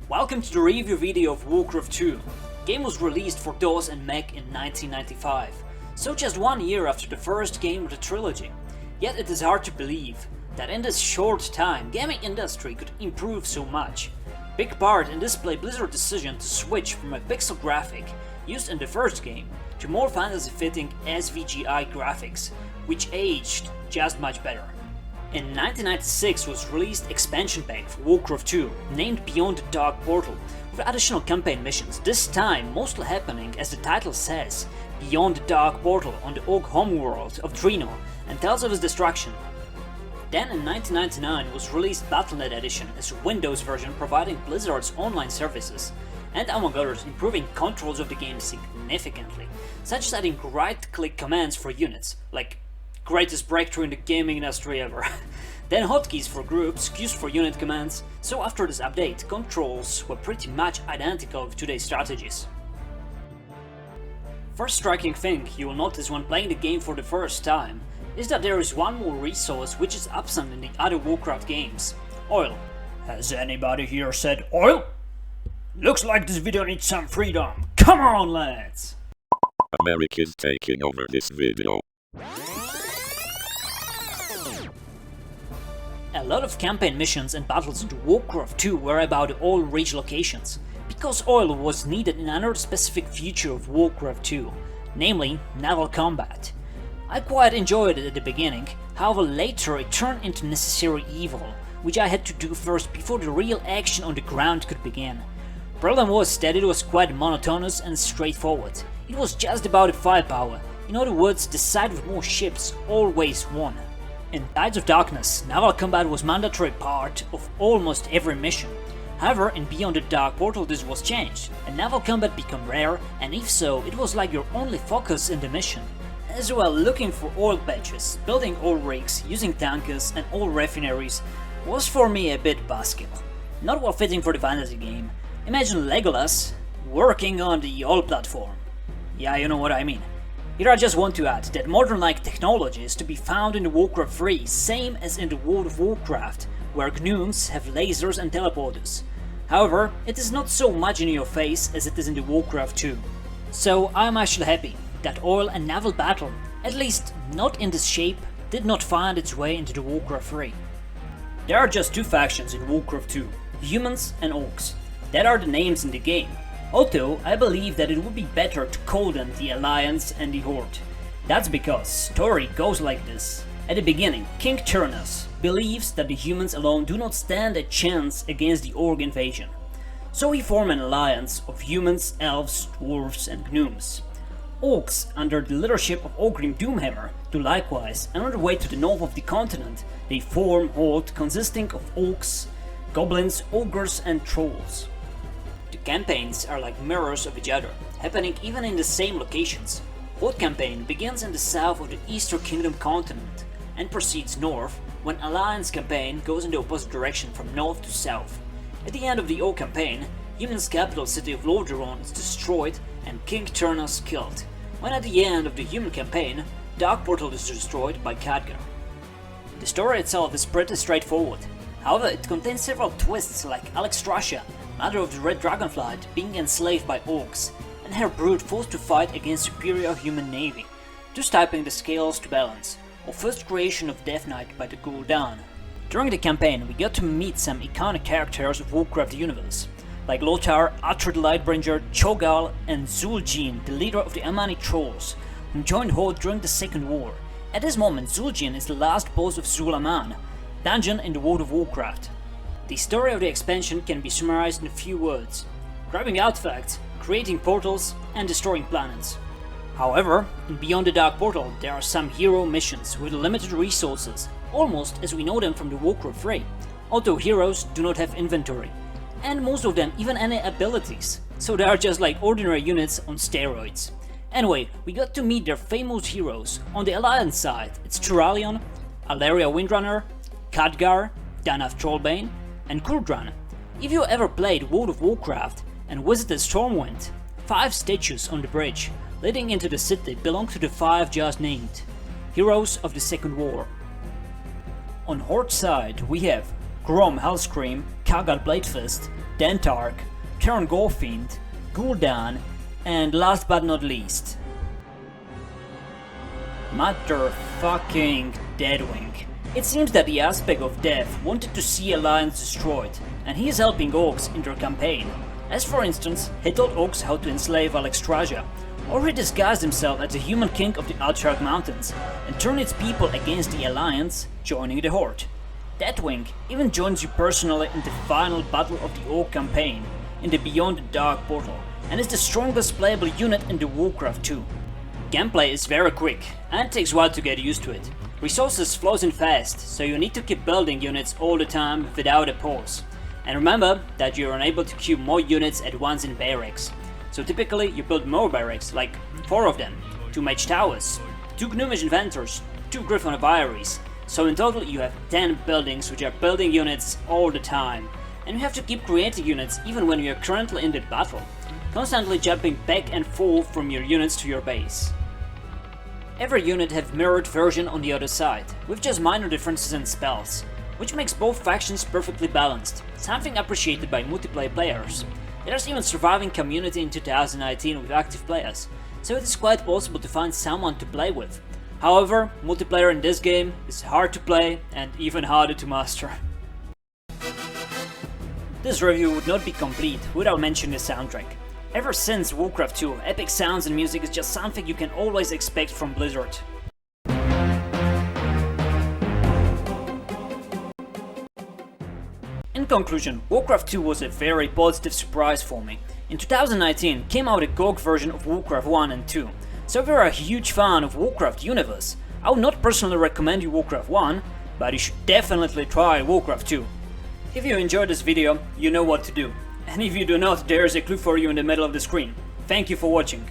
Welcome to the review video of Warcraft 2. The game was released for DOS and Mac in 1995, so just 1 year after the first game of the trilogy. Yet it is hard to believe that in this short time gaming industry could improve so much. Big part in this play Blizzard's decision to switch from a pixel graphic used in the first game to more fantasy-fitting SVGI graphics, which aged just much better. In 1996 was released expansion pack for Warcraft 2, named Beyond the Dark Portal, with additional campaign missions, this time mostly happening, as the title says, beyond the Dark Portal on the Orc homeworld of Draenor, and tells of his destruction. Then in 1999 was released Battle.net Edition as a Windows version providing Blizzard's online services, and among others improving controls of the game significantly, such as adding right-click commands for units, like greatest breakthrough in the gaming industry ever. Then hotkeys for groups, queues for unit commands, so after this update, controls were pretty much identical with today's strategies. First striking thing you will notice when playing the game for the first time is that there is one more resource which is absent in the other Warcraft games: oil. Has anybody here said oil? Looks like this video needs some freedom. Come on, lads! America's taking over this video. A lot of campaign missions and battles in Warcraft 2 were about oil rich locations, because oil was needed in another specific feature of Warcraft 2, namely naval combat. I quite enjoyed it at the beginning, however later it turned into necessary evil, which I had to do first before the real action on the ground could begin. Problem was that it was quite monotonous and straightforward. It was just about the firepower, in other words, the side with more ships always won. In Tides of Darkness, naval combat was mandatory part of almost every mission. However, in Beyond the Dark Portal this was changed, and naval combat became rare, and if so, it was like your only focus in the mission. As well, looking for oil patches, building oil rigs, using tankers and oil refineries was for me a bit buzzkill. Not well fitting for the fantasy game. Imagine Legolas working on the oil platform. Yeah, you know what I mean. Here I just want to add that modern-like technology is to be found in the Warcraft 3, same as in the World of Warcraft, where gnomes have lasers and teleporters. However, it is not so much in your face as it is in the Warcraft 2. So I'm actually happy that oil and naval battle, at least not in this shape, did not find its way into the Warcraft 3. There are just two factions in Warcraft 2, humans and orcs. That are the names in the game. Although, I believe that it would be better to call them the Alliance and the Horde. That's because story goes like this. At the beginning, King Turnus believes that the humans alone do not stand a chance against the Orc invasion. So he forms an alliance of humans, elves, dwarves and gnomes. Orcs, under the leadership of Ogrim Doomhammer, do likewise, and on the way to the north of the continent, they form Horde consisting of orcs, goblins, ogres and trolls. The campaigns are like mirrors of each other, happening even in the same locations. Horde campaign begins in the south of the Eastern Kingdom continent and proceeds north, when Alliance campaign goes in the opposite direction from north to south. At the end of the Orc campaign, humans' capital city of Lordaeron is destroyed and King Turnus killed, when at the end of the human campaign, Dark Portal is destroyed by Khadgar. The story itself is pretty straightforward, however it contains several twists like Alexstrasza, mother of the Red Dragonflight, being enslaved by orcs, and her brood forced to fight against superior human navy, thus tipping the scales to balance, or first creation of Death Knight by the Gul'dan. During the campaign we got to meet some iconic characters of Warcraft universe, like Lothar, Atri the Lightbringer, Cho'Gall and Zul'jin, the leader of the Amani Trolls, who joined Horde during the Second War. At this moment Zul'jin is the last boss of Zul'Aman, dungeon in the World of Warcraft. The story of the expansion can be summarized in a few words: grabbing artifacts, creating portals, and destroying planets. However, in Beyond the Dark Portal there are some hero missions with limited resources, almost as we know them from the Warcraft 3, although heroes do not have inventory, and most of them even any abilities, so they are just like ordinary units on steroids. Anyway, we got to meet their famous heroes. On the Alliance side, it's Turalyon, Alleria Windrunner, Khadgar, Danath Trollbane, and Kurdran. If you ever played World of Warcraft and visited Stormwind, 5 statues on the bridge leading into the city belong to the 5 just named, heroes of the Second War. On Horde side we have Grom Hellscream, Khadgar Bladefist, Dentark, Terngorfiend, Gul'dan, and last but not least, Motherfucking Deadwing. It seems that the aspect of death wanted to see Alliance destroyed, and he is helping orcs in their campaign. As for instance, he taught orcs how to enslave Alexstrasza, or he disguised himself as the human king of the Outchark Mountains and turned its people against the Alliance, joining the Horde. Deadwing even joins you personally in the final battle of the Orc campaign, in the Beyond the Dark portal, and is the strongest playable unit in the Warcraft 2. Gameplay is very quick, and takes a while to get used to it. Resources flows in fast, so you need to keep building units all the time without a pause. And remember that you are unable to queue more units at once in barracks. So typically you build more barracks, like 4 of them, 2 mage towers, 2 gnomish inventors, 2 griffon aviaries. So in total you have 10 buildings which are building units all the time. And you have to keep creating units even when you are currently in the battle, constantly jumping back and forth from your units to your base. Every unit have mirrored version on the other side, with just minor differences in spells, which makes both factions perfectly balanced, something appreciated by multiplayer players. There's even surviving community in 2019 with active players, so it is quite possible to find someone to play with. However, multiplayer in this game is hard to play and even harder to master. This review would not be complete without mentioning the soundtrack. Ever since Warcraft 2, epic sounds and music is just something you can always expect from Blizzard. In conclusion, Warcraft 2 was a very positive surprise for me. In 2019 came out a GOG version of Warcraft 1 and 2, so if you're a huge fan of Warcraft universe, I would not personally recommend you Warcraft 1, but you should definitely try Warcraft 2. If you enjoyed this video, you know what to do. And if you do not, there is a clue for you in the middle of the screen. Thank you for watching.